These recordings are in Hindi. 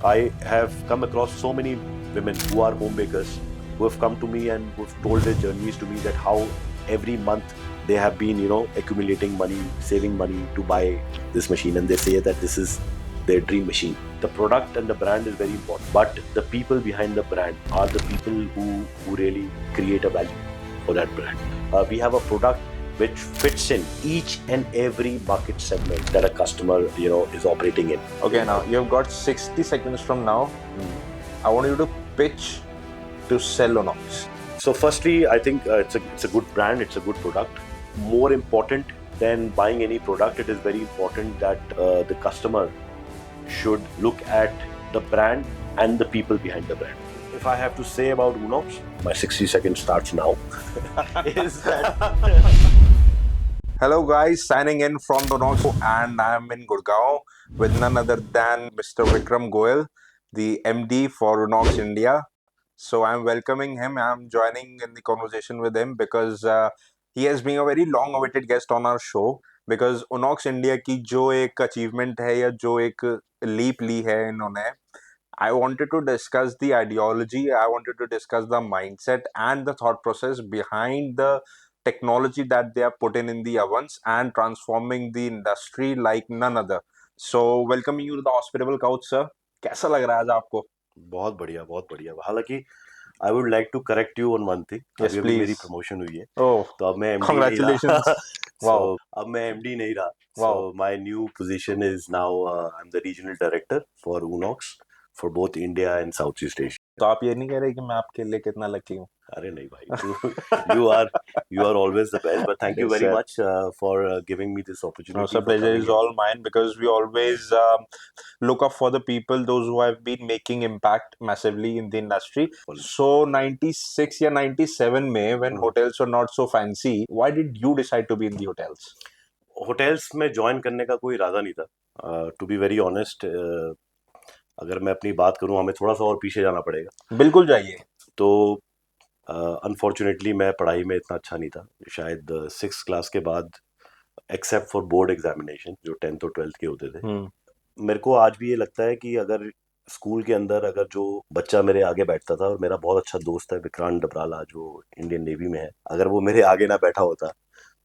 I have come across so many women who are home bakers who have come to me and who have told their journeys to me that how every month they have been, accumulating money, saving money to buy this machine, and they say that this is their dream machine. The product and the brand is very important, but the people behind the brand are the people who really create a value for that brand. We have a product which fits in each and every market segment that a customer, is operating in. Okay, now you've got 60 seconds from now. I want you to pitch to sell Unox. So firstly, I think it's a good brand, it's a good product. More important than buying any product, it is very important that the customer should look at the brand and the people behind the brand. If I have to say about Unox, my 60 seconds starts now. Is that Hello guys, signing in from Unox, and I'm in Gurgaon with none other than Mr. Vikram Goyal, the MD for Unox India. So I'm welcoming him. I'm joining in the conversation with him because he has been a very long-awaited guest on our show. Because Unox India की जो एक achievement है या जो एक leap ली है इन्होंने, I wanted to discuss the ideology, I wanted to discuss the mindset and the thought process behind the technology that they are putting in the ovens and transforming the industry like none other. So, welcoming you to the hospitable couch, sir. कैसा लग रहा है आज आपको? बहुत बढ़िया, बहुत बढ़िया. हालांकि I would like to correct you on one thing. Yes, अभी please. मेरी प्रमोशन हुई है, Oh, तो अब मैं MD नहीं congratulations. रहा. Wow. So अब मैं MD नहीं रहा. Wow. So my new position is now I'm the regional director for Unox for both India and Southeast Asia. तो आप ये नहीं कह रहे कि मैं आपके लिए कितना लकी हूँ? अरे नहीं भाई, you are always the best, but thank you Yes, very sir. much for giving me this opportunity. No, sir, for pleasure coming is in. all mine because we always look up for the people, those who have been making impact massively in the industry. So 96 या 97 में when hotels were not so fancy, why did you decide to be in the hotels? Hotels में ज्वाइन करने का कोई इरादा नहीं था. टू बी वेरी ऑनेस्ट, अगर मैं अपनी बात करूं, हमें थोड़ा सा और पीछे जाना पड़ेगा. बिल्कुल जाइए. तो अनफॉर्चुनेटली मैं पढ़ाई में इतना अच्छा नहीं था. शायद 6th क्लास के बाद, एक्सेप्ट फॉर बोर्ड एग्जामिनेशन जो 10th और 12th के होते थे, मेरे को आज भी ये लगता है कि अगर स्कूल के अंदर अगर जो बच्चा मेरे आगे बैठता था, और मेरा बहुत अच्छा दोस्त है विक्रांत डबराला जो इंडियन नेवी में है, अगर वो मेरे आगे ना बैठा होता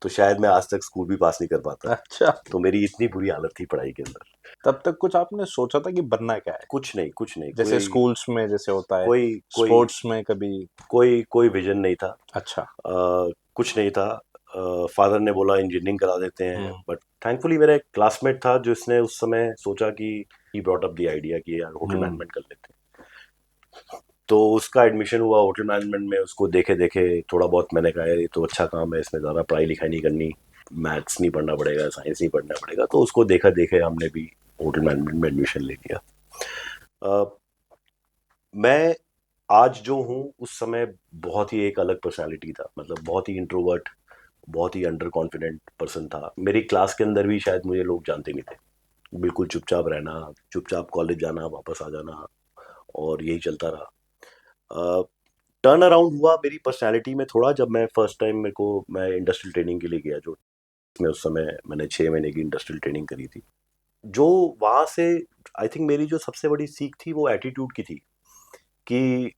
तो शायद मैं आज तक स्कूल भी पास नहीं कर पाता. अच्छा. तो मेरी इतनी बुरी हालत थी पढ़ाई के अंदर. तब तक कुछ आपने सोचा था कि बनना क्या है? कुछ नहीं. जैसे स्कूल्स में जैसे होता है, कोई स्पोर्ट्स में कभी कोई विजन नहीं था. अच्छा. कुछ नहीं था. फादर ने बोला इंजीनियरिंग करा देते हैं, बट थैंकफुली मेरा एक क्लासमेट था जिसने उस समय सोचा कि he brought up the idea कि यार होटल मैनेजमेंट कर लेते हैं. तो उसका एडमिशन हुआ होटल मैनेजमेंट में. उसको देखे देखे थोड़ा बहुत मैंने कहा यार ये तो अच्छा काम है, इसमें ज़्यादा पढ़ाई लिखाई नहीं करनी, मैथ्स नहीं पढ़ना पड़ेगा, साइंस नहीं पढ़ना पड़ेगा. तो उसको देखा देखे हमने भी होटल मैनेजमेंट में एडमिशन ले लिया. मैं आज जो हूँ उस समय बहुत ही एक अलग पर्सनालिटी था. मतलब बहुत ही इंट्रोवर्ट, बहुत ही अंडर कॉन्फिडेंट पर्सन था. मेरी क्लास के अंदर भी शायद मुझे लोग जानते नहीं थे. बिल्कुल चुपचाप रहना, चुपचाप कॉलेज जाना, वापस आ जाना, और यही चलता रहा. टर्न अराउंड हुआ मेरी पर्सनालिटी में थोड़ा जब मैं फर्स्ट टाइम मैं इंडस्ट्रियल ट्रेनिंग के लिए गया. जो मैं उस समय मैंने 6 महीने की इंडस्ट्रियल ट्रेनिंग करी थी. जो वहाँ से आई थिंक मेरी जो सबसे बड़ी सीख थी वो एटीट्यूड की थी कि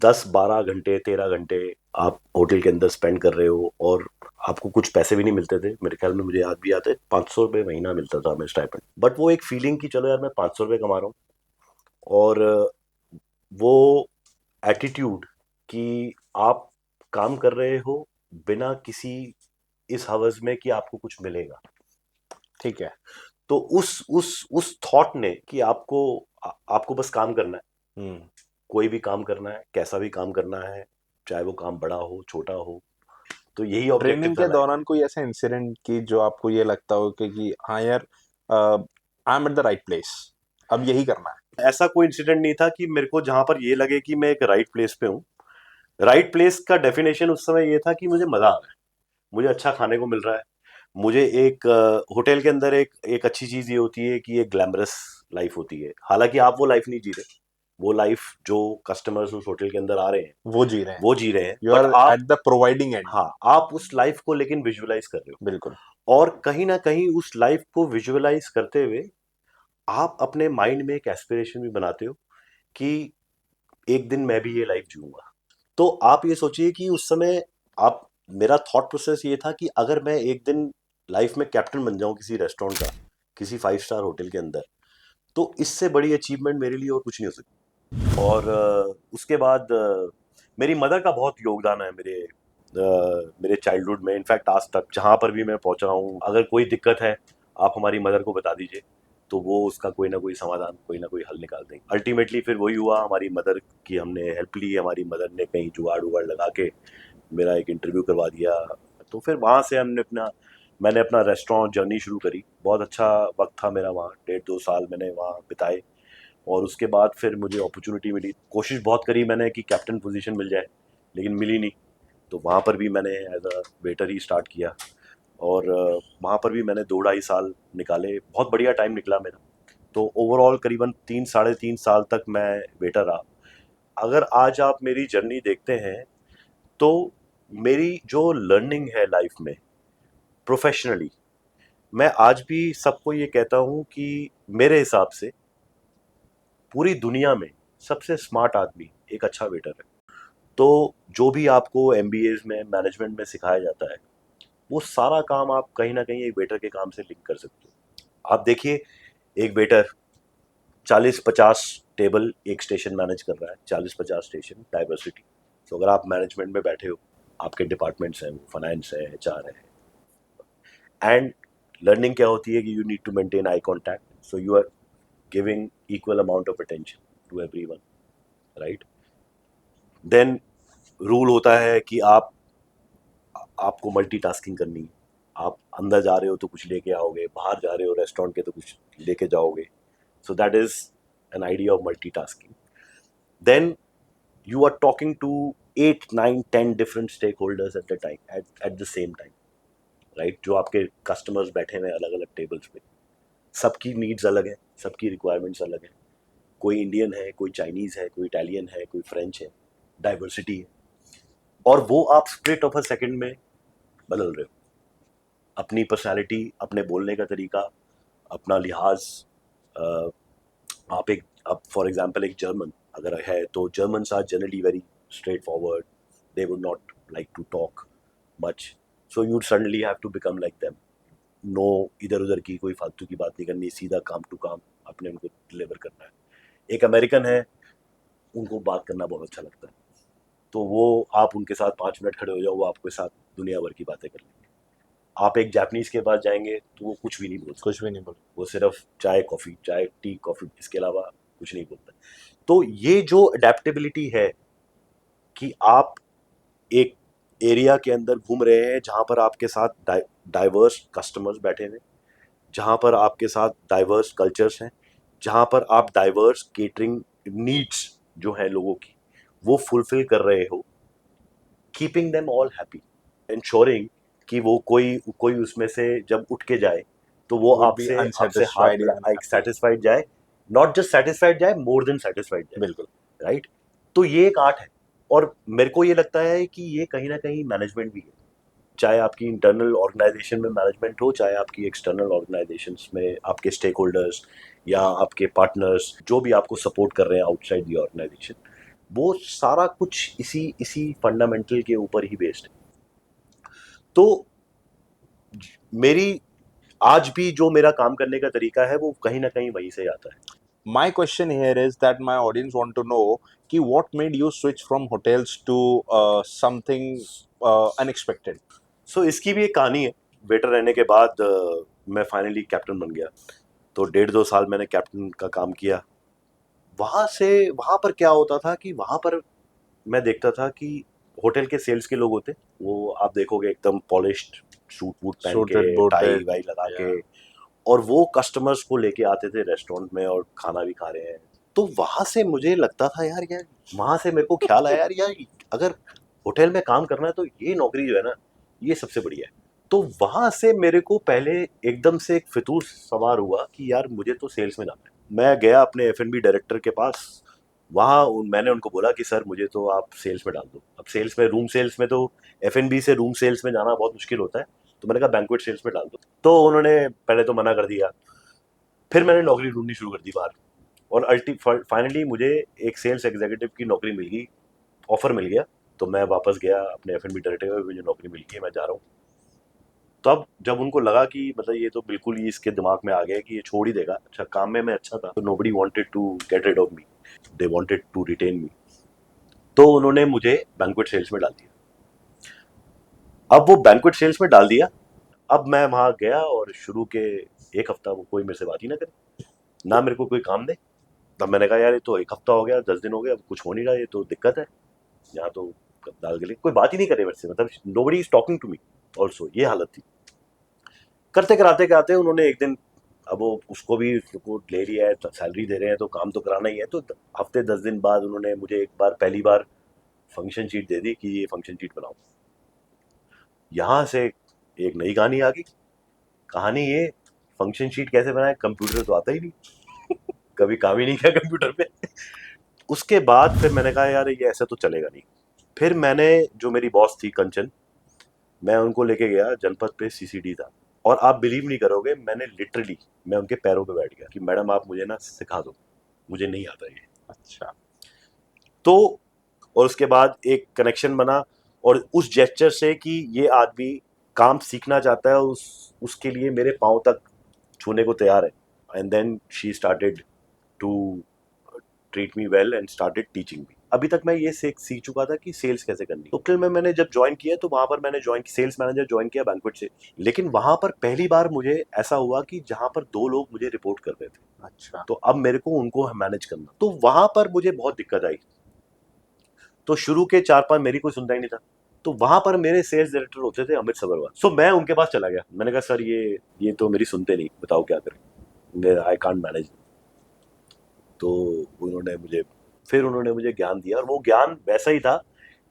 10-12 घंटे 13 घंटे आप होटल के अंदर स्पेंड कर रहे हो और आपको कुछ पैसे भी नहीं मिलते थे. मेरे ख्याल में मुझे याद भी आता है 500 रुपये महीना मिलता था हमें स्टाइपेंड. बट वो एक फीलिंग कि चलो यार मैं 500 रुपये कमा रहा हूँ, और वो एटीट्यूड कि आप काम कर रहे हो बिना किसी इस हवस में कि आपको कुछ मिलेगा. ठीक है. तो उस थॉट ने कि आपको बस काम करना है, कोई भी काम करना है, कैसा भी काम करना है, चाहे वो काम बड़ा हो छोटा हो. तो यही ट्रेनिंग के दौरान कोई ऐसा इंसिडेंट कि जो आपको ये लगता हो कि हाँ यार, I am at the right place, अब यही करना है? ऐसा कोई इंसिडेंट नहीं था कि मेरे को जहां पर ये लगे कि मैं एक राइट प्लेस पे हूँ. राइट प्लेस का डेफिनेशन उस समय ये था कि मुझे मजा आ रहा है, मुझे अच्छा खाने को मिल रहा है. मुझे एक होटल के अंदर एक अच्छी चीज ये होती है कि एक ग्लैमरस लाइफ होती है. हालांकि आप वो लाइफ नहीं जी रहे, वो लाइफ जो कस्टमर्स उस होटल के अंदर आ रहे हैं वो जी रहे हैं. बट आप एट द प्रोवाइडिंग एंड. हाँ, आप उस लाइफ को लेकिन विजुअलाइज कर रहे हो. बिल्कुल. और कहीं ना कहीं उस लाइफ को विजुअलाइज करते हुए आप अपने माइंड में एक एस्पिरेशन भी बनाते हो कि एक दिन मैं भी ये लाइफ जीऊंगा। तो आप ये सोचिए कि उस समय आप मेरा थॉट प्रोसेस ये था कि अगर मैं एक दिन लाइफ में कैप्टन बन जाऊं किसी रेस्टोरेंट का, किसी 5 स्टार होटल के अंदर, तो इससे बड़ी अचीवमेंट मेरे लिए और कुछ नहीं हो सकती। और उसके बाद मेरी मदर का बहुत योगदान है मेरे चाइल्डहुड में। इनफैक्ट आज तक जहाँ पर भी मैं पहुँच रहा हूँ, अगर कोई दिक्कत है आप हमारी मदर को बता दीजिए, तो वो उसका कोई ना कोई समाधान, कोई ना कोई हल निकाल देंगे। अल्टीमेटली फिर वही हुआ, हमारी मदर की हमने हेल्प ली, हमारी मदर ने कहीं जुगाड़ उगाड़ लगा के मेरा एक इंटरव्यू करवा दिया। तो फिर वहाँ से मैंने अपना रेस्टोरेंट जर्नी शुरू करी। बहुत अच्छा वक्त था मेरा वहाँ, 1.5-2 साल मैंने वहाँ बिताए। और उसके बाद फिर मुझे अपॉर्चुनिटी मिली, कोशिश बहुत करी मैंने कि कैप्टन पोजीशन मिल जाए, लेकिन मिली नहीं। तो वहाँ पर भी मैंने एज अ वेटर ही स्टार्ट किया। और वहाँ पर भी मैंने 2-2.5 साल निकाले, बहुत बढ़िया टाइम निकला मेरा। तो ओवरऑल करीबन 3-3.5 साल तक मैं वेटर रहा। अगर आज आप मेरी जर्नी देखते हैं, तो मेरी जो लर्निंग है लाइफ में प्रोफेशनली, मैं आज भी सबको ये कहता हूँ कि मेरे हिसाब से पूरी दुनिया में सबसे स्मार्ट आदमी एक अच्छा वेटर है। तो जो भी आपको एमबीएज में, मैनेजमेंट में सिखाया जाता है, वो सारा काम आप कहीं ना कहीं एक वेटर के काम से लिंक कर सकते हो। आप देखिए, एक वेटर 40-50 टेबल एक स्टेशन मैनेज कर रहा है, 40-50 स्टेशन, डाइवर्सिटी। तो अगर आप मैनेजमेंट में बैठे हो, आपके डिपार्टमेंट्स हैं, वो फाइनेंस है, एचआर है, एंड लर्निंग क्या होती है कि you need to maintain eye contact, so you are giving equal amount of attention to everyone, right. Then rule होता है कि आपको मल्टीटास्किंग करनी है। आप अंदर जा रहे हो तो कुछ लेके आओगे, बाहर जा रहे हो रेस्टोरेंट के तो कुछ लेके जाओगे। So that is an idea of multitasking. Then you are talking to 8, 9, 10 different stakeholders at the time, at the same time, right? जो आपके कस्टमर्स बैठे हुए हैं अलग अलग टेबल्स पे, सबकी नीड्स अलग है, सबकी रिक्वायरमेंट्स अलग है। कोई इंडियन है, कोई चाइनीज है, कोई इटालियन है, कोई फ्रेंच है, डाइवर्सिटी है। और वो आप स्प्लिट ऑफ अ सेकंड में बदल रहे हो। अपनी पर्सनालिटी, अपने बोलने का तरीका, अपना लिहाज। अ, आप फॉर एग्जांपल एक जर्मन अगर है, तो Germans are generally very straight forward, they would not like to talk much, so you suddenly have to become like them. No इधर उधर की कोई फालतू की बात नहीं करनी, सीधा काम टू काम अपने उनको डिलीवर करना है। एक अमेरिकन है, उनको बात करना बहुत अच्छा लगता है, तो वो आप उनके साथ 5 मिनट खड़े हो जाओ, वो आपके साथ दुनिया भर की बातें कर लेंगे। आप एक जापानीज के पास जाएंगे तो वो कुछ भी नहीं बोलता, कुछ भी नहीं बोल। वो सिर्फ चाय कॉफ़ी, चाय टी कॉफ़ी, इसके अलावा कुछ नहीं बोलता। तो ये जो अडेप्टेबिलिटी है कि आप एक एरिया के अंदर घूम रहे हैं जहाँ पर आपके साथ डाइवर्स कस्टमर्स बैठे हैं, जहाँ पर आपके साथ डाइवर्स कल्चर्स हैं, जहाँ पर आप डाइवर्स केटरिंग नीड्स जो है लोगों की, वो फुलफिल कर रहे हो, keeping them all happy, ensuring कि वो कोई कोई उसमें से जब उठ के जाए तो वो वुड बी आपसे आपसे हाथ अनसेटिस्फाइड या मिला, एक अनहैप्पी। सेटिस्फाइड जाए। नॉट जस्ट सेटिस्फाइड जाए, मोर देन सेटिस्फाइड जाए, बिल्कुल। राइट। तो ये एक आर्ट है। और मेरे को ये लगता है कि ये कहीं ना कहीं मैनेजमेंट भी है। चाहे आपकी इंटरनल ऑर्गेनाइजेशन में मैनेजमेंट हो, चाहे आपकी एक्सटर्नल ऑर्गेनाइजेशंस में आपके स्टेक होल्डर्स या आपके पार्टनर्स जो भी आपको सपोर्ट कर रहे हैं आउटसाइड दी ऑर्गेनाइजेशन, वो सारा कुछ इसी इसी फंडामेंटल के ऊपर ही बेस्ड है। तो मेरी आज भी जो मेरा काम करने का तरीका है, वो कहीं ना कहीं वहीं से आता है। My question here is that my audience want to know कि what made you switch from hotels to something unexpected? सो इसकी भी एक कहानी है। वेटर रहने के बाद मैं फाइनली कैप्टन बन गया। तो 1.5-2 साल मैंने कैप्टन का काम किया। वहाँ पर क्या होता था कि वहाँ पर मैं देखता था कि होटल के सेल्स के लोग होते, वो आप देखोगे एकदम पॉलिश्ड सूट वूट पहन के, Suited, टाई booted, वाई लगा के, yeah. और वो कस्टमर्स को लेके आते थे रेस्टोरेंट में और खाना भी खा रहे हैं। तो वहां से मुझे लगता था यार यार, वहां से मेरे को ख्याल आया यार यार, अगर होटल में काम करना है तो ये नौकरी जो है ना, ये सबसे बढ़िया है। तो वहां से मेरे को पहले एकदम से एक फितूर सवार हुआ कि यार मुझे तो सेल्स में जाना है। मैं गया अपने एफएनबी डायरेक्टर के पास। वहाँ मैंने उनको बोला कि सर मुझे तो आप सेल्स में डाल दो। अब सेल्स में, रूम सेल्स में तो एफएनबी से रूम सेल्स में जाना बहुत मुश्किल होता है। तो मैंने कहा बैंक्वेट सेल्स में डाल दो। तो उन्होंने पहले तो मना कर दिया। फिर मैंने नौकरी ढूंढनी शुरू कर दी बाहर। और फाइनली मुझे एक सेल्स एग्जीक्यूटिव की नौकरी मिल गई, ऑफर मिल गया। तो मैं वापस गया अपने F&B डायरेक्टर में, मुझे नौकरी मिल गई, मैं जा रहा हूँ। तो अब जब उनको लगा कि मतलब ये तो बिल्कुल ही इसके दिमाग में आ गया कि ये छोड़ ही देगा, अच्छा काम में मैं अच्छा था, तो nobody wanted to get rid of me, they wanted to retain me. तो उन्होंने मुझे बैंक्वेट सेल्स में डाल दिया। अब वो बैंक्वेट सेल्स में डाल दिया, अब मैं वहां गया और शुरू के एक हफ्ता वो कोई मेरे से बात ही ना करे, ना मेरे को कोई काम दे। तब मैंने कहा यार ये तो एक हफ्ता हो गया, 10 दिन हो गए, अब कुछ हो नहीं रहा, ये तो दिक्कत है। यहाँ तो दाल गली कोई बात ही नहीं करे मेरे से, मतलब nobody is talking to me also, ये हालत थी। करते कराते कराते उन्होंने एक दिन, अब वो उसको भी उसको ले लिया है, सैलरी दे रहे हैं तो काम तो कराना ही है, तो हफ्ते 10 दिन बाद उन्होंने मुझे एक बार पहली बार फंक्शन शीट दे दी कि ये फंक्शन शीट बनाओ। यहाँ से एक नई कहानी आ गई। कहानी ये, फंक्शन शीट कैसे बनाए, कंप्यूटर तो आता ही नहीं, कभी काम ही नहीं किया कंप्यूटर पे। उसके बाद फिर मैंने कहा यार ये ऐसा तो चलेगा नहीं। फिर मैंने, जो मेरी बॉस थी कंचन, मैं उनको लेके गया जनपद पे, CCD था। और आप बिलीव नहीं करोगे, मैंने लिटरली मैं उनके पैरों पे बैठ गया कि मैडम आप मुझे ना सिखा दो, मुझे नहीं आता ये। अच्छा। तो और उसके बाद एक कनेक्शन बना, और उस जेस्चर से कि ये आदमी काम सीखना चाहता है, उसके लिए मेरे पाँव तक छूने को तैयार है। And then she started to treat me well and started teaching me. अभी तक मैं ये सीख चुका था कि सेल्स कैसे करनी। तो फिर मैंने जब ज्वाइन किया तो वहां पर मैंने ज्वाइन सेल्स मैनेजर ज्वाइन किया बैंक्वेट से। लेकिन वहां पर पहली बार मुझे ऐसा हुआ कि जहां पर 2 लोग मुझे रिपोर्ट कर रहे थे, अच्छा। तो अब मेरे को उनको मैनेज करना, तो वहां पर मुझे बहुत दिक्कत आई। तो शुरू के 4-5 मेरी कोई सुनता ही नहीं था। तो वहां पर मेरे सेल्स डायरेक्टर होते थे अमित सबरवाल। सो मैं उनके पास चला गया, मैंने कहा सर ये तो मेरी सुनते नहीं, बताओ क्या करें, आई कांट मैनेज। तो उन्होंने मुझे ज्ञान दिया, और वो ज्ञान वैसा ही था।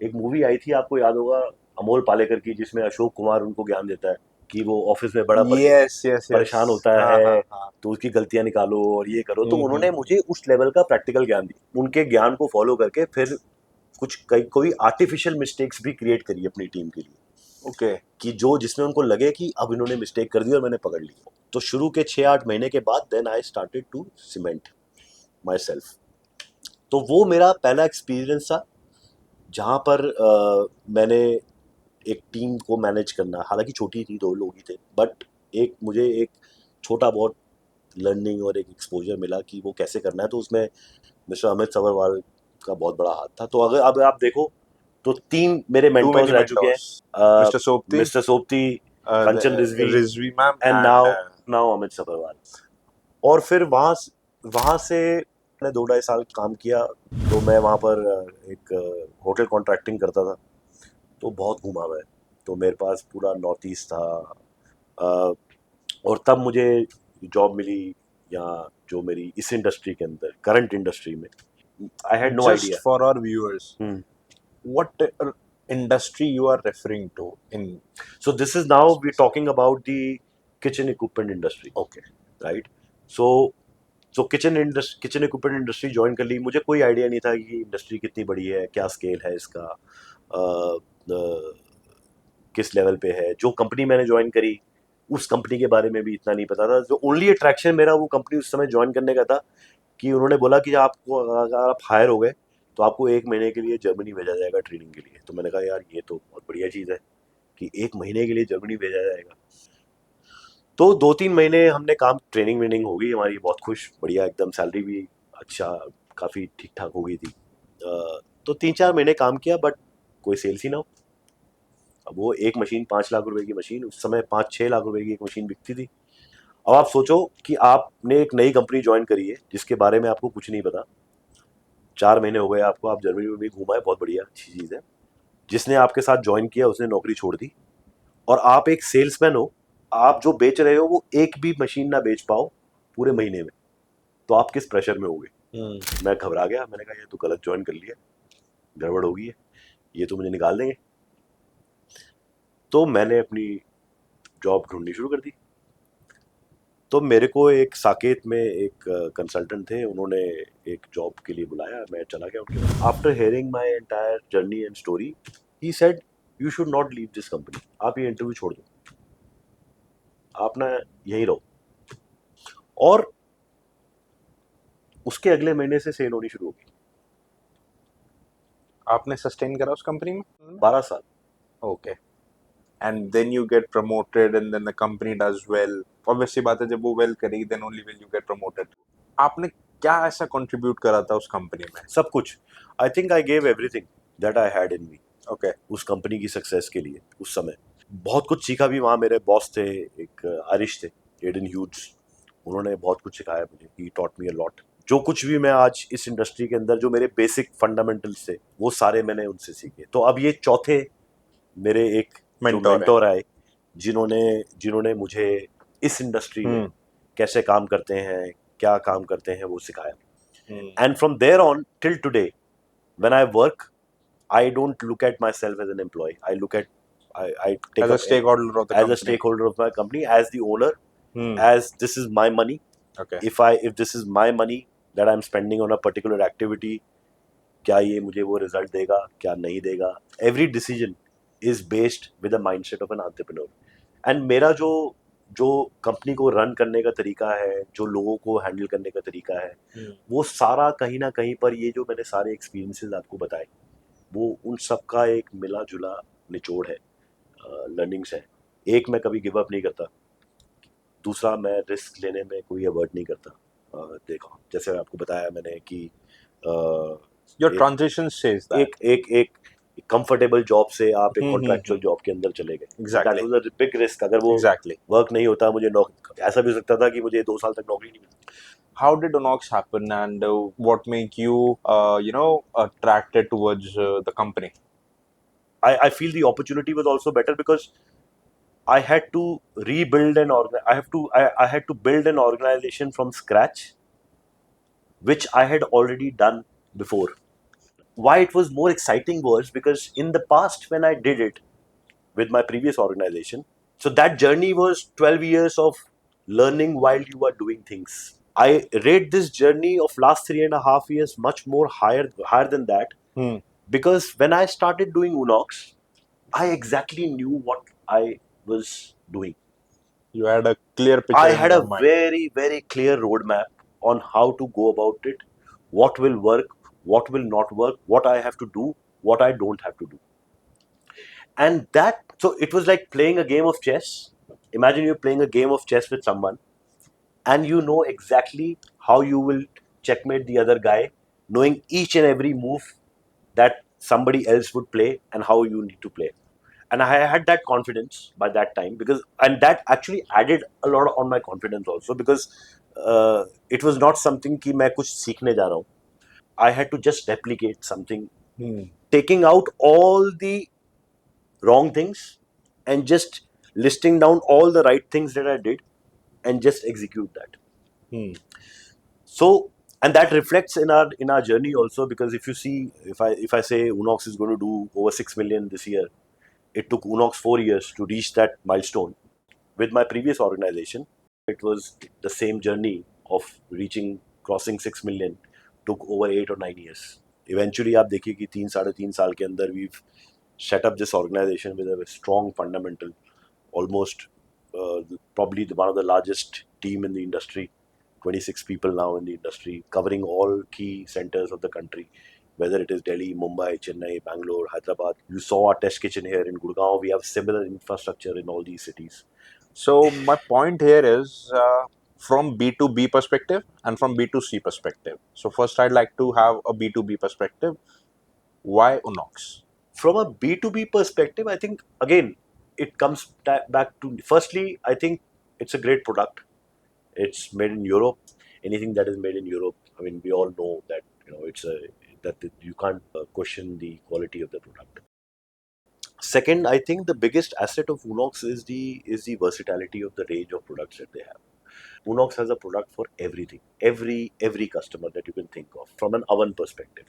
एक मूवी आई थी, आपको याद होगा, अमोल पालेकर की, जिसमें अशोक कुमार उनको ज्ञान देता है कि वो ऑफिस में बड़ा यस यस यस। परेशान होता हाँ हाँ है, हाँ। तो उसकी गलतियां निकालो और ये करो। तो उन्होंने हम्म। मुझे उस लेवल का प्रैक्टिकल ज्ञान दिया। उनके ज्ञान को फॉलो करके फिर कोई आर्टिफिशियल मिस्टेक्स भी क्रिएट करी अपनी टीम के लिए, ओके। कि जो जिसमें उनको लगे कि अब इन्होंने मिस्टेक कर दी और मैंने पकड़ ली। तो शुरू के 6-8 महीने के बाद then I started to cement myself. तो वो मेरा पहला एक्सपीरियंस था, जहाँ पर मैंने एक टीम को मैनेज करना, हालांकि छोटी थी, 2 लोग ही थे, बट मुझे एक छोटा बहुत लर्निंग और एक एक्सपोजर मिला कि वो कैसे करना है। तो उसमें मिस्टर अमित सबरवाल का बहुत बड़ा हाथ था। तो अगर अब आप देखो तो 3 मेरे Too मेंटोर्स many रह चुके mentors. हैं, Mr. Sopti, Mr Sopti, Kanchan Rizvi, Rizvi ma'am, and and now now Amit Sabharwal. और फिर वहाँ से मैंने 2-2.5 साल काम किया। तो मैं वहाँ पर एक होटल कॉन्ट्रैक्टिंग करता था, तो बहुत घूमा मैं। तो मेरे पास पूरा नॉर्थ ईस्ट था। अ, और तब मुझे जॉब मिली, या जो मेरी इस इंडस्ट्री के अंदर, करंट इंडस्ट्री में, I had no just idea. for our viewers, what industry you are referring to in? So this is now we're talking about the kitchen equipment industry, Okay. right? So kitchen equipment industry join कर ली। मुझे कोई आइडिया नहीं था कि इंडस्ट्री कितनी बड़ी है, क्या स्केल है इसका, किस लेवल पे है। जो कंपनी मैंने ज्वाइन करी, उस कंपनी के बारे में भी इतना नहीं पता था। जो ओनली अट्रैक्शन मेरा वो कंपनी उस समय ज्वाइन करने का था कि उन्होंने बोला कि आपको, अगर आप हायर हो गए तो आपको 1 महीने के लिए जर्मनी भेजा जाएगा ट्रेनिंग के लिए। तो मैंने कहा यार ये तो बहुत बढ़िया चीज़ है कि 1 महीने के लिए जर्मनी भेजा जाएगा। तो 2-3 महीने हमने काम, ट्रेनिंग वेनिंग हो गई हमारी, बहुत खुश, बढ़िया एकदम, सैलरी भी अच्छा, काफ़ी ठीक ठाक हो गई थी। तो 3-4 महीने काम किया, बट कोई सेल्स ही ना हो। अब वो एक मशीन, 5 लाख रुपए की मशीन, उस समय 5-6 लाख रुपए की एक मशीन बिकती थी। अब आप सोचो कि आपने एक नई कंपनी ज्वाइन करी है जिसके बारे में आपको कुछ नहीं पता, 4 महीने हो गए आपको, आप जर्मनी में भी घूमा है, बहुत बढ़िया अच्छी चीज़ है। जिसने आपके साथ ज्वाइन किया उसने नौकरी छोड़ दी, और आप एक सेल्समैन हो, आप जो बेच रहे हो वो एक भी मशीन ना बेच पाओ पूरे महीने में, तो आप किस प्रेशर में होगे। मैं घबरा गया, मैंने कहा ये तो गलत ज्वाइन कर लिया, गड़बड़ हो गई है, ये तो मुझे निकाल देंगे। तो मैंने अपनी जॉब ढूंढनी शुरू कर दी। तो मेरे को एक साकेत में एक कंसल्टेंट थे, उन्होंने एक जॉब के लिए बुलाया, मैं चला गया उनके पास। After hearing my entire journey and story, he said you should not leave this company, आप ये इंटरव्यू छोड़ दो, आप ना यहीं रहो। और उसके अगले महीने से सेल होनी शुरू होगी। आपने सस्टेन करा उस कंपनी में? 12 साल। Okay. And then you get promoted and then the company does well. Obviously बात है, जब वो वेल करेगी then only will you get promoted. आपने क्या ऐसा कंट्रीब्यूट करा था उस कंपनी में? सब कुछ। I think I gave everything that I had in me okay. उस कंपनी की सक्सेस के लिए। उस समय बहुत कुछ सीखा भी। वहाँ मेरे बॉस थे, एक आरिश थे, एडन ह्यूज। उन्होंने बहुत कुछ सिखाया मुझे। He taught me a lot. जो कुछ भी मैं आज इस इंडस्ट्री के अंदर, जो मेरे बेसिक फंडामेंटल्स थे, वो सारे मैंने उनसे सीखे। तो अब ये चौथे मेरे एक जो मेंटोर आए, जिन्होंने मुझे इस इंडस्ट्री में कैसे काम करते हैं, क्या काम करते हैं, वो सिखाया। And from there on till today when I work, I don't look at myself as an employee. I take As a up stakeholder of the as a company. stakeholder of my company, as the owner, as this is my money. Okay. If this is my money that I'm spending on a particular activity, क्या ये मुझे वो रिजल्ट देगा, क्या नहीं देगा? Every decision is based with the mindset of an entrepreneur. And मेरा जो जो कंपनी को रन करने का तरीका है, जो लोगों को हैंडल करने का तरीका है, वो सारा कहीं ना कहीं पर ये जो मैंने सारे एक्सपीरियंसेस आपको बताए, वो उन सब का एक मिला जुला निचोड़ है, लर्निंग्स है। एक, मैं कभी गिव अप नहीं करता। दूसरा, मैं रिस्क लेने में कोई अवॉइड नहीं करता। देखो, जैसे आपको बताया मैंने कि योर ट्रांजिशन सेज दैट एक कंफर्टेबल जॉब से आप एक कॉन्ट्रैक्चुअल जॉब के अंदर चले गए। Exactly. That was a big risk. अगर वो वर्क नहीं होता, मुझे ऐसा भी हो सकता था कि मुझे 2 साल तक नौकरी नहीं मिलती। How did Unox happen, and what make you, attracted towards the company? I feel the opportunity was also better because I had to rebuild I had to build an organization from scratch, which I had already done before. Why it was more exciting was because in the past, when I did it with my previous organization, so that journey was 12 years of learning while you are doing things. I rate this journey of last 3.5 years much more higher than that, because when I started doing Unox, I exactly knew what I was doing. You had a clear picture I in had your a mind. very, very clear roadmap on how to go about it, what will work, what will not work, what I have to do, what I don't have to do. And so it was like playing a game of chess. Imagine you're playing a game of chess with someone, and you know exactly how you will checkmate the other guy, knowing each and every move that somebody else would play and how you need to play. And I had that confidence by that time, and that actually added a lot on my confidence also, because it was not something कि मैं कुछ सीखने जा रहा हूँ. I had to just replicate something, taking out all the wrong things and just listing down all the right things that I did and just execute that. So, and that reflects in our journey also, because if you see, if I say Unox is going to do over 6 million this year, it took Unox 4 years to reach that milestone. With my previous organization, it was the same journey of crossing 6 million, took over 8 or 9 years. Eventually, आप देखिए कि 3-3.5 साल के अंदर we've set up this organization with a strong fundamental, almost probably one of the largest team in the industry, 26 people now in the industry, covering all key centers of the country, whether it is Delhi, Mumbai, Chennai, Bangalore, Hyderabad. You saw our test kitchen here in Gurgaon. We have similar infrastructure in all these cities. So my point here is, from B2B perspective and from B2C perspective. So first, I'd like to have a B2B perspective. Why Unox? From a B2B perspective, I think, again, it comes back to, firstly, I think it's a great product. It's made in Europe. Anything that is made in Europe, I mean, we all know that, you can't question the quality of the product. Second, I think the biggest asset of Unox is the versatility of the range of products that they have. Unox has a product for everything, every customer that you can think of. From an oven perspective,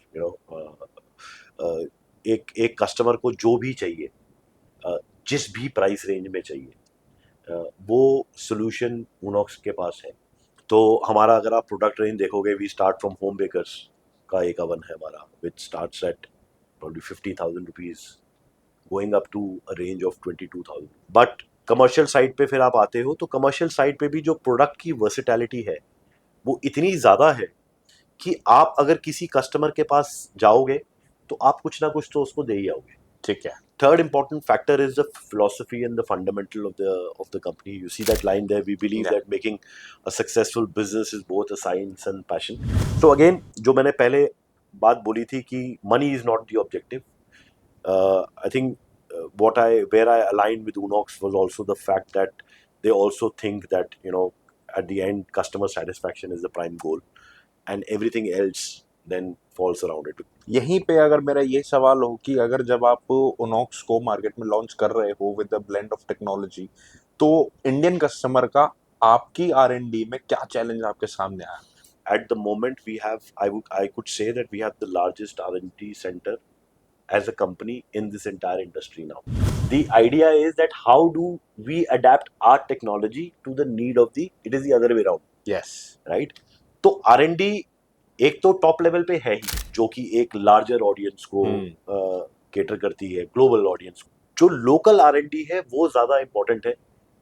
एक कस्टमर को जो भी चाहिए, जिस भी प्राइस रेंज में चाहिए, वो सोल्यूशन Unox के पास है. तो हमारा, अगर आप प्रोडक्ट रेंज देखोगे, we start from home bakers का एक अवन है हमारा, which starts at probably 50,000 rupees, going up to a range of 22,000. But commercial side पे फिर आप आते हो, तो कमर्शियल साइड पे भी जो प्रोडक्ट की वर्सिटैलिटी है, वो इतनी ज़्यादा है कि आप अगर किसी कस्टमर के पास जाओगे तो आप कुछ ना कुछ तो उसको दे ही आओगे. ठीक है. Third important factor is the philosophy and the fundamental of the company. You see that line there. We believe Yeah. that making a successful business is both a science and passion. So again, जो मैंने पहले बात बोली थी कि money is not the objective. I think where I aligned with Unox was also the fact that they also think that at the end customer satisfaction is the prime goal, and everything else then falls around it. यहीं पे अगर मेरा ये सवाल हो कि अगर जब आप उनॉक्स को मार्केट में लॉन्च कर रहे हो with the blend of technology, तो इंडियन कस्टमर का आपकी R&D में क्या चैलेंज आपके सामने आया? At the moment, I could say that we have the largest R&D center as a company in this entire industry now. The idea is that how do we adapt our technology to the need of it is the other way around. Yes. Right? तो R&D एक तो टॉप लेवल पे है ही, जो कि एक लार्जर ऑडियंस को केटर करती है, ग्लोबल ऑडियंस को. जो लोकल R&D है वो ज़्यादा इम्पोर्टेंट है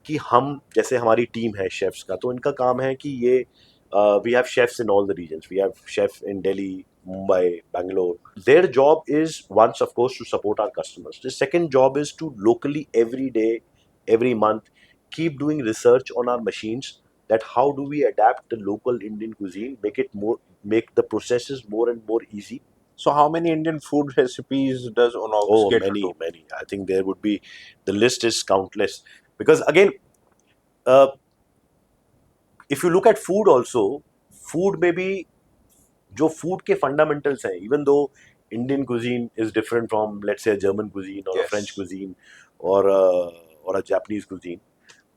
कि हम, जैसे हमारी टीम है शेफ्स का, तो इनका काम है कि ये we have chefs in all the regions. We have chef in Delhi, Mumbai, Bangalore. Their job is, once of course, to support our customers. The second job is to locally every day, every month, keep doing research on our machines, that how do we adapt the local Indian cuisine, make the processes more and more easy. So how many Indian food recipes does Unox get to? Many. I think there would be, the list is countless. Because again, if you look at food also, food में भी जो food के fundamentals हैं, even though Indian cuisine is different from, let's say, a German cuisine or a French cuisine or a Japanese cuisine,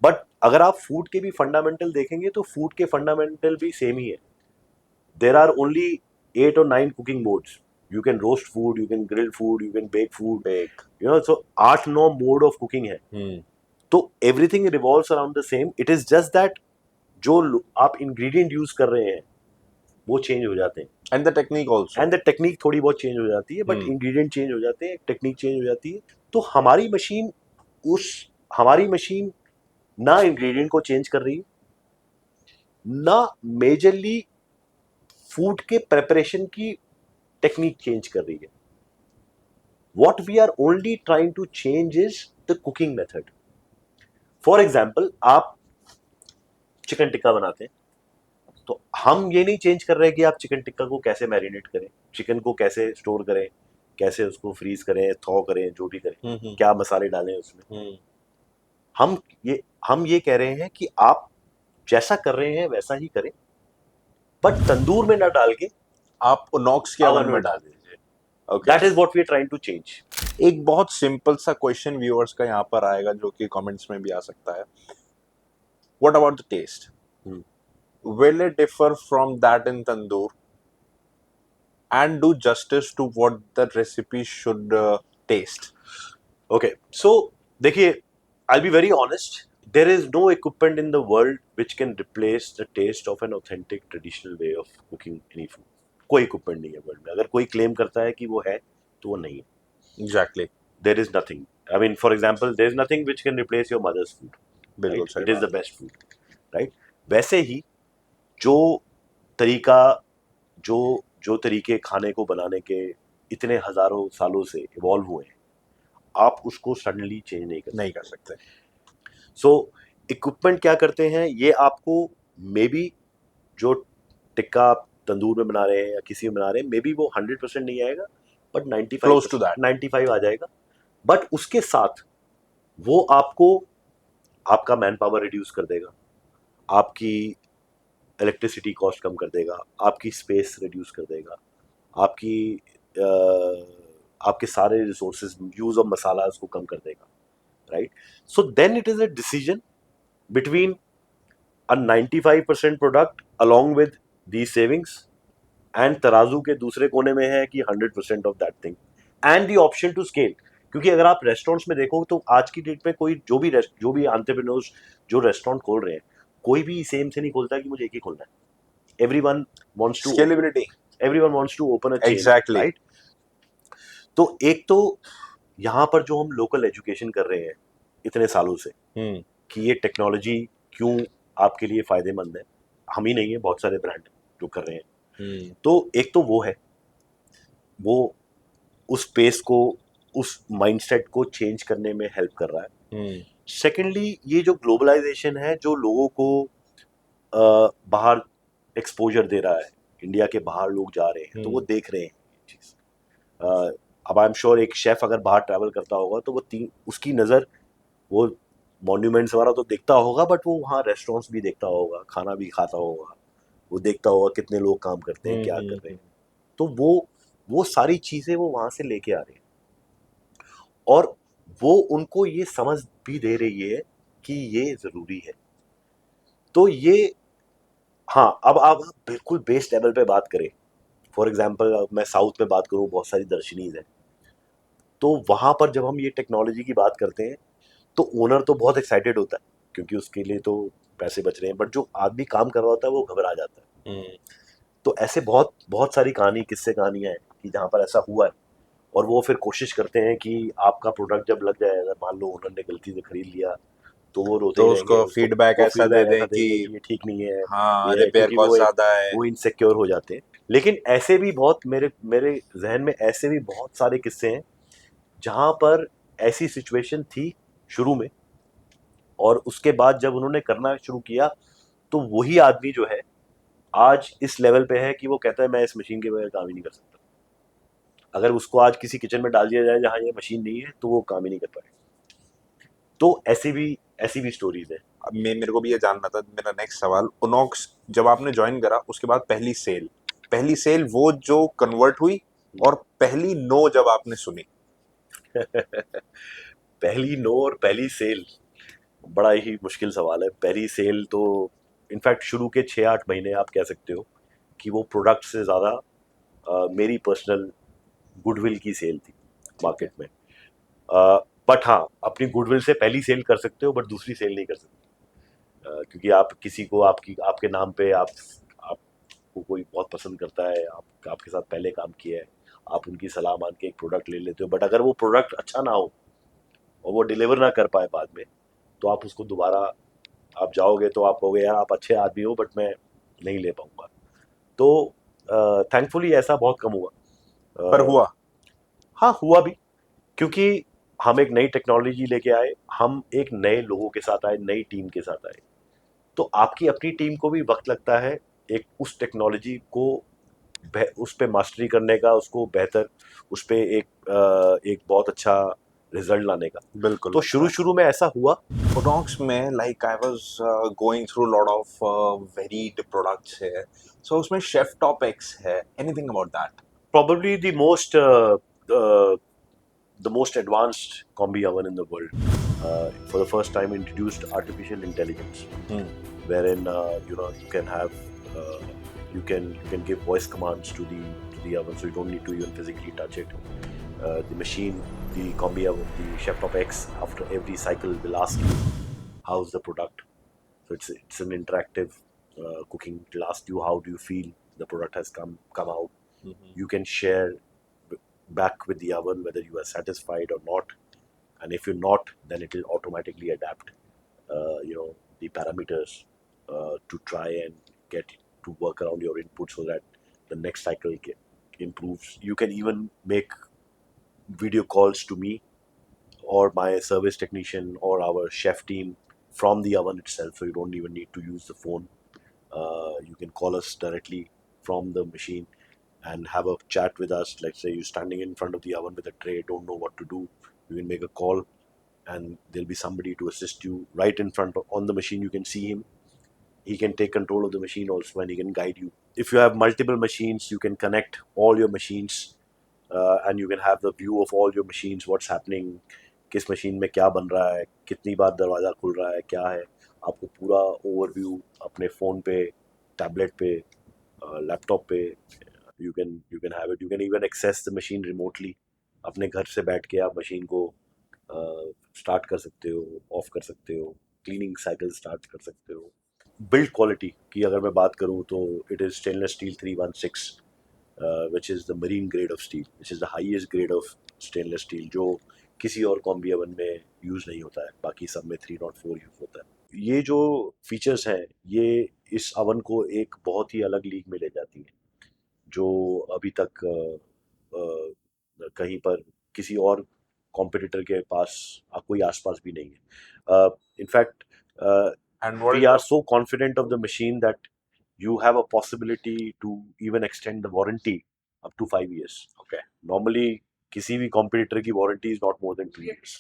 but अगर आप food के भी fundamental देखेंगे तो food के fundamental भी same ही है. There are only 8 or 9 cooking modes. You can roast food, you can grill food, you can bake food. So 8-9 mode of cooking है. तो everything revolves around the same. It is just that जो आप इंग्रेडिएंट यूज कर रहे हैं वो चेंज हो जाते हैं, and the technique also, and the technique थोड़ी बहुत चेंज हो जाती है, बट इंग्रेडिएंट चेंज हो जाते हैं, टेक्निक चेंज हो जाती है. तो हमारी मशीन ना इंग्रेडिएंट को चेंज कर रही है, ना मेजरली फूड के प्रिपरेशन की टेक्निक चेंज कर रही है. What we are only trying to change is the cooking method. For example, आप चिकन टिक्का बनाते हैं, तो हम ये नहीं चेंज कर रहे कि आप चिकन टिक्का को कैसे मैरिनेट करें, चिकन को कैसे स्टोर करें, कैसे उसको फ्रीज करें, थॉ करें, जो भी करें, क्या मसाले डालें उसमें. हम ये कह रहे हैं कि आप जैसा कर रहे हैं वैसा ही करें, बट तंदूर में ना डाल के आप उनॉक्स के ओवन में डाल दीजिए. That is what we are trying to change. एक बहुत सिंपल सा क्वेश्चन व्यूअर्स का यहाँ पर आएगा, जो कि कमेंट्स में भी आ सकता है. What about the taste? Will it differ from that in tandoor and do justice to what the recipe should taste? Okay, so देखिए, I'll be very honest. There is no equipment in the world which can replace the taste of an authentic traditional way of cooking any food. कोई equipment नहीं है वर्ल्ड में. अगर कोई claim करता है कि वो है, तो वो नहीं है. Exactly. There is nothing. I mean, for example, there is nothing which can replace your mother's food. बिल्कुल सही. It is the best food, right? वैसे ही जो तरीका, जो तरीके खाने को बनाने के इतने हजारों सालों से इवॉल्व हुए हैं, आप उसको सडनली चेंज नहीं कर सकते. सो इक्विपमेंट क्या करते हैं, ये आपको मे बी जो टिक्का आप तंदूर में बना रहे हैं या किसी में बना रहे हैं, मे बी वो 100% नहीं आएगा, बट 95 आ जाएगा. बट उसके साथ वो आपका मैन पावर रिड्यूस कर देगा, आपकी इलेक्ट्रिसिटी कॉस्ट कम कर देगा, आपकी स्पेस रिड्यूस कर देगा, आपके सारे रिसोर्सेज, यूज ऑफ मसाला को कम कर देगा, right? So then it is a decision between a 95% product along with the savings, and तराजू के दूसरे कोने में है कि 100% of that thing, and the option to scale. क्योंकि अगर आप रेस्टोरेंट्स में देखो तो आज की डेट में कोई जो भी एंटरप्रेन्योर्स जो रेस्टोरेंट खोल रहे हैं, कोई भी सेम से नहीं खोलता कि मुझे एक ही खोलना है. Everyone wants to scalability, everyone wants to open a chain. Exactly. Right? तो एक तो यहाँ पर जो हम लोकल एजुकेशन कर रहे हैं इतने सालों से, कि ये टेक्नोलॉजी क्यों आपके लिए फायदेमंद है, हम ही नहीं है, बहुत सारे ब्रांड जो कर रहे हैं. तो एक तो वो है, वो उस पेस को, उस माइंडसेट को चेंज करने में हेल्प कर रहा है। सेकेंडली, ये जो ग्लोबलाइजेशन है जो लोगों को बाहर एक्सपोजर दे रहा है, इंडिया के बाहर लोग जा रहे हैं तो वो देख रहे हैं ये चीज़। अब आई एम श्योर एक शेफ अगर बाहर ट्रैवल करता होगा तो वो उसकी नज़र वो मॉन्यूमेंट्स वगैरह तो देखता होगा, बट वो वहाँ रेस्टोरेंट्स भी देखता होगा, खाना भी खाता होगा, वो देखता होगा कितने लोग काम करते हैं, क्या कर रहे हैं। तो वो सारी चीज़ें वो वहाँ से लेके आ रहे हैं, और वो उनको ये समझ भी दे रही है कि ये ज़रूरी है। तो ये, हाँ, अब आप बिल्कुल बेस लेवल पे बात करें, फॉर एग्जांपल मैं साउथ में बात करूँ, बहुत सारी दर्शनीज हैं, तो वहाँ पर जब हम ये टेक्नोलॉजी की बात करते हैं तो ओनर तो बहुत एक्साइटेड होता है क्योंकि उसके लिए तो पैसे बच रहे हैं, बट जो आदमी काम कर रहा होता है वो घबरा जाता है। तो ऐसे बहुत बहुत सारी कहानी, किस्से, कहानियाँ हैं कि जहाँ पर ऐसा हुआ है, और वो फिर कोशिश करते हैं कि आपका प्रोडक्ट जब लग जाए, अगर मान लो ओनर ने गलती से खरीद लिया, तो वो रोते तो ही रहेंगे, उसको उसको फीडबैक वो ऐसा दे फीडबैक दें ऐसा कि देंगे कि ये ठीक नहीं है, हाँ, ये है, रिपेयर क्योंकि कॉस्ट ज्यादा है। वो इनसिक्योर हो जाते हैं। लेकिन ऐसे भी बहुत, मेरे मेरे जहन में ऐसे भी बहुत सारे किस्से हैं जहाँ पर ऐसी सिचुएशन थी शुरू में, और उसके बाद जब उन्होंने करना शुरू किया तो वही आदमी जो है आज इस लेवल पे है कि वो कहता है मैं इस मशीन के बगैर काम ही नहीं कर सकता। अगर उसको आज किसी किचन में डाल दिया जाए जहाँ ये मशीन नहीं है तो वो काम ही नहीं कर पाएगा। तो ऐसी भी स्टोरीज है। अब मेरे को भी ये जानना था, मेरा नेक्स्ट सवाल, उनॉक्स जब आपने ज्वाइन करा उसके बाद पहली सेल वो जो कन्वर्ट हुई, और पहली नो जब आपने सुनी। पहली नो और पहली सेल, बड़ा ही मुश्किल सवाल है। पहली सेल तो इनफैक्ट शुरू के 6-8 महीने आप कह सकते हो कि वो प्रोडक्ट से ज़्यादा मेरी पर्सनल गुडविल की सेल थी ठीक है। मार्केट में। बट हाँ, अपनी गुडविल से पहली सेल कर सकते हो, बट दूसरी सेल नहीं कर सकते। क्योंकि आप किसी को आपके नाम पे आपको कोई बहुत पसंद करता है, आपके साथ पहले काम किया है, आप उनकी सलाह मान के एक प्रोडक्ट ले लेते हो, बट अगर वो प्रोडक्ट अच्छा ना हो और वो डिलीवर ना कर पाए बाद में, तो आप उसको दोबारा, आप जाओगे तो आप कहोगे यार आप अच्छे आदमी हो बट मैं नहीं ले पाऊंगा। तो थैंकफुली ऐसा बहुत कम हुआ। पर अ, हुआ। हाँ, हुआ भी, क्योंकि हम एक नई टेक्नोलॉजी लेके आए, हम एक नए लोगों के साथ आए, नई टीम के साथ आए। तो आपकी अपनी टीम को भी वक्त लगता है एक उस टेक्नोलॉजी को उस पे मास्टरी करने का, उसको बेहतर, उस पे एक बहुत अच्छा रिजल्ट लाने का। बिल्कुल। तो शुरू शुरू में ऐसा हुआ। उनॉक्स में like I was going through lot of varied products है, सो उसमें शेफ टॉप एक्स है, anything about that? Probably the most advanced combi oven in the world. For the first time, introduced artificial intelligence, wherein you can have uh, you can give voice commands to the oven, so you don't need to even physically touch it. The machine, the combi oven, the Chef Top X, after every cycle will ask you how's the product. So it's an interactive cooking. It'll ask you how do you feel the product has come out. You can share back with the oven whether you are satisfied or not, and if you're not, then it will automatically adapt the parameters to try and get to work around your input so that the next cycle improves. You can even make video calls to me or my service technician or our chef team from the oven itself, so you don't even need to use the phone. You can call us directly from the machine and have a chat with us. Let's say you're standing in front of the oven with a tray, don't know what to do, you can make a call and there'll be somebody to assist you right in front on the machine. You can see him, he can take control of the machine also, and he can guide you. If you have multiple machines, you can connect all your machines, and you can have the view of all your machines, what's happening, किस मशीन में क्या बन रहा है, कितनी बार दरवाज़ा खुल रहा है, क्या है, आपको पूरा ओवरव्यू अपने फ़ोन पे, टैबलेट पे, लैपटॉप पे, you can have it. You can even access the machine remotely. अपने घर से बैठ के आप मशीन को स्टार्ट कर सकते हो, ऑफ कर सकते हो, क्लीनिंग साइकिल स्टार्ट कर सकते हो। बिल्ड क्वालिटी की अगर मैं बात करूँ तो it is stainless steel 316, which is the marine grade of steel, which is the highest grade of stainless steel, जो किसी और कॉम्बी ओवन में यूज़ नहीं होता है, बाकी सब में 304 यूज़ होता है। ये जो फीचर्स हैं, ये इस ओवन को एक बहुत ही अलग लीग में ले जाती हैं। जो अभी तक कहीं पर किसी और कॉम्पिटिटर के पास कोई आसपास भी नहीं है. In fact And what we is are the so confident of the machine that you have a possibility to even extend the warranty up to 5 years. okay? Normally किसी भी कॉम्पिटिटर की warranty is not more than 2 years.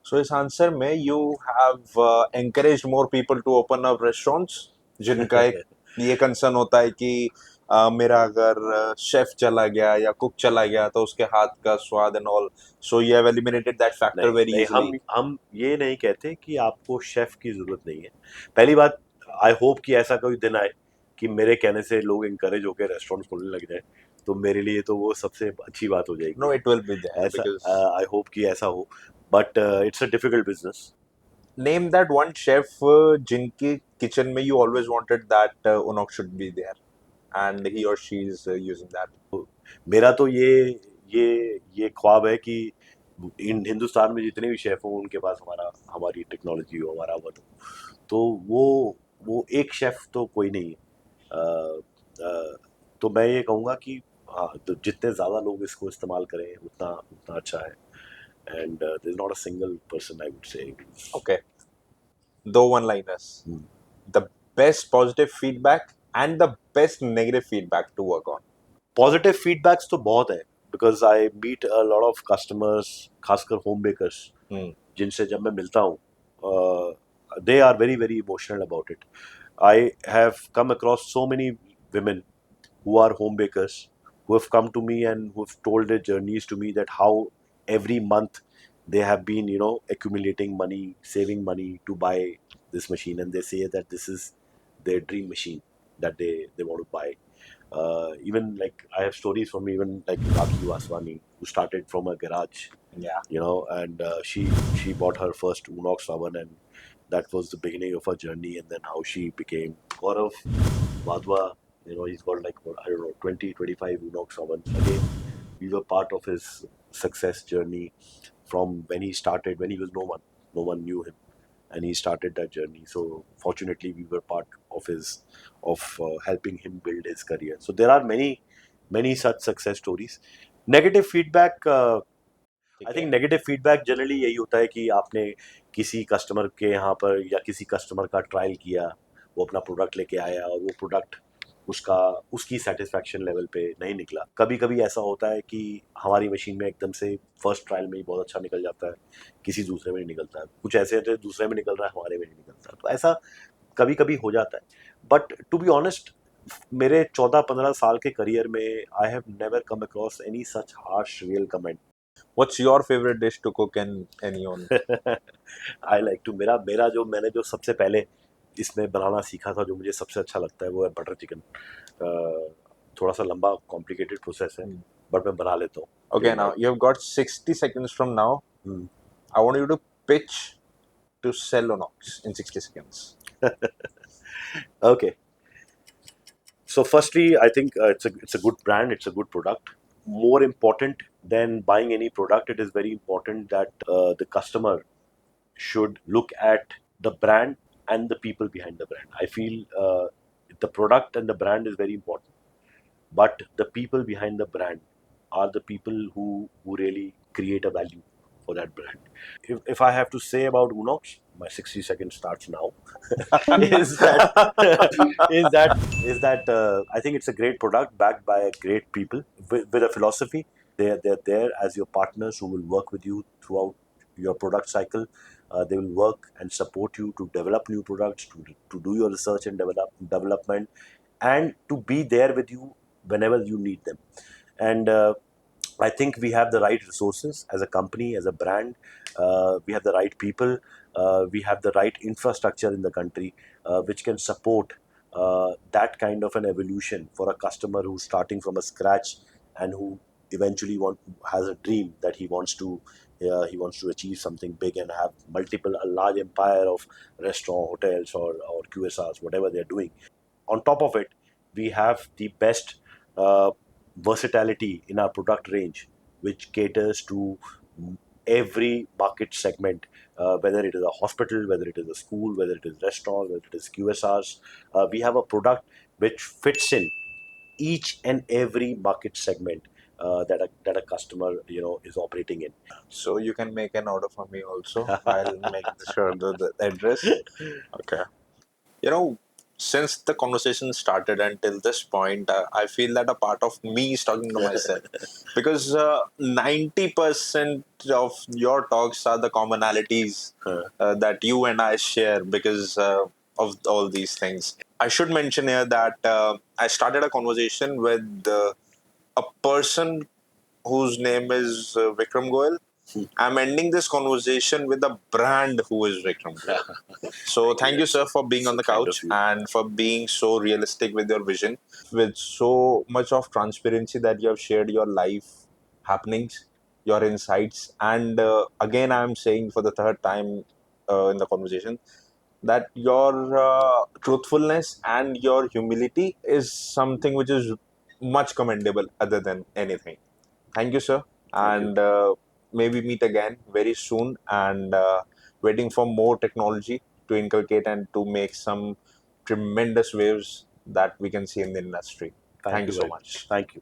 So इस आंसर में you have encouraged more people to open up restaurants जिनका एक ये कंसर्न होता है कि मेरा अगर शेफ चला गया या कुक चला गया तो उसके हाथ का स्वाद and all, so you have eliminated that factor नहीं वेरी नहीं, इजीली. हम ये नहीं कहते कि आपको शेफ की जरूरत नहीं है. पहली बात, आई होप कि ऐसा कोई दिन आए कि मेरे कहने से लोग इंकरेज होकर रेस्टोरेंट खोलने लग जाए, तो मेरे लिए तो वो सबसे अच्छी बात हो जाएगी. No, it will be there ऐसा because आई होप कि ऐसा हो, but it's a difficult business. name that one chef जिनकी किचन में you always wanted that Unox should be there and he or she is using that. मेरा तो ये ख्वाब है कि हिंदुस्तान में जितने भी शेफ हों उनके पास हमारी टेक्नोलॉजी हो, हमारा वो तो वो एक शेफ तो कोई नहीं है. तो मैं ये कहूँगा कि हाँ, तो जितने ज़्यादा लोग इसको इस्तेमाल करें उतना उतना अच्छा है. And there is not a single person I would say. Okay, though one liners. The best positive feedback and the best negative feedback to work on. Positive feedbacks तो बहुत है, because I meet a lot of customers, खासकर होम बेकर्स, जिनसे जब मैं मिलता हूँ, they are very very emotional about it. I have come across so many women who are home bakers, who have come to me and who have told their journeys to me, that how every month they have been, accumulating money, saving money to buy this machine, and they say that this is their dream machine that they want to buy. Even like I have stories from even like Rakhi Vaswani, who started from a garage, Yeah. and she bought her first Unox oven, and that was the beginning of her journey. And then how she became Gaurav Vadwa. He's got like, I don't know, 20-25 Unox ovens. Again, we were part of his success journey from when he started, when he was no one knew him, and he started that journey. So fortunately, we were part of helping him build his career. So there are many such success stories. Negative feedback. I think negative feedback generally यही होता है कि आपने किसी कस्टमर के यहाँ पर या किसी कस्टमर का ट्रायल किया, वो अपना प्रोडक्ट लेके आया और वो प्रोडक्ट उसकी सेटिस्फैक्शन लेवल पे नहीं निकला. कभी कभी ऐसा होता है कि हमारी मशीन में एकदम से फर्स्ट ट्रायल में ही बहुत अच्छा निकल जाता है, किसी दूसरे में नहीं निकलता है. कुछ ऐसे होते हैं दूसरे में निकल रहा है, हमारे में नहीं निकलता. तो ऐसा कभी कभी हो जाता है. बट टू बी ऑनेस्ट, मेरे 14-15 साल के करियर में I have never come across any such harsh real comment. What's your favorite dish to cook in any on? I like to मेरा जो सबसे पहले इसमें बनाना सीखा था, जो मुझे सबसे अच्छा लगता है, वो है बटर चिकन. थोड़ा सा लंबा कॉम्प्लिकेटेड प्रोसेस है, बट मैं बना लेता हूँ. Okay, now you've got 60 seconds from now. I want you to pitch to sell Unox in 60 seconds. Okay. So firstly, I think it's a good brand, it's a good product. More important than buying any product, it is very important that the customer should look at the brand and the people behind the brand. I feel the product and the brand is very important, but the people behind the brand are the people who really create a value for that brand. If I have to say about Unox, my 60 seconds starts now. is that I think it's a great product backed by great people with a philosophy. They're there as your partners who will work with you throughout your product cycle. They will work and support you to develop new products, to do your research and development, and to be there with you whenever you need them. And I think we have the right resources as a company, as a brand. We have the right people. We have the right infrastructure in the country, which can support that kind of an evolution for a customer who's starting from a scratch and who eventually has a dream that he wants to achieve something big and have a large empire of restaurant, hotels, or QSRs, whatever they're doing. On top of it, we have the best versatility in our product range, which caters to every market segment, whether it is a hospital, whether it is a school, whether it is restaurant, whether it is QSRs. We have a product which fits in each and every market segment that a customer is operating in. So you can make an order for me also. I'll make sure the address. Okay. You know, since the conversation started until this point, I feel that a part of me is talking to myself because 90% of your talks are the commonalities that you and I share because of all these things. I should mention here that I started a conversation with a person whose name is Vikram Goel. I'm ending this conversation with a brand who is Vikram Goel. So thank you, sir, for being on So the kind of couch you. and for being so realistic with your vision, with so much of transparency that you have shared your life happenings, your insights, and again, I'm saying for the third time in the conversation that your truthfulness and your humility is something which is much commendable other than anything. Thank you, sir, Thank you. and maybe meet again very soon. And waiting for more technology to inculcate and to make some tremendous waves that we can see in the industry. Thank Thank you you so very much. much. Thank you.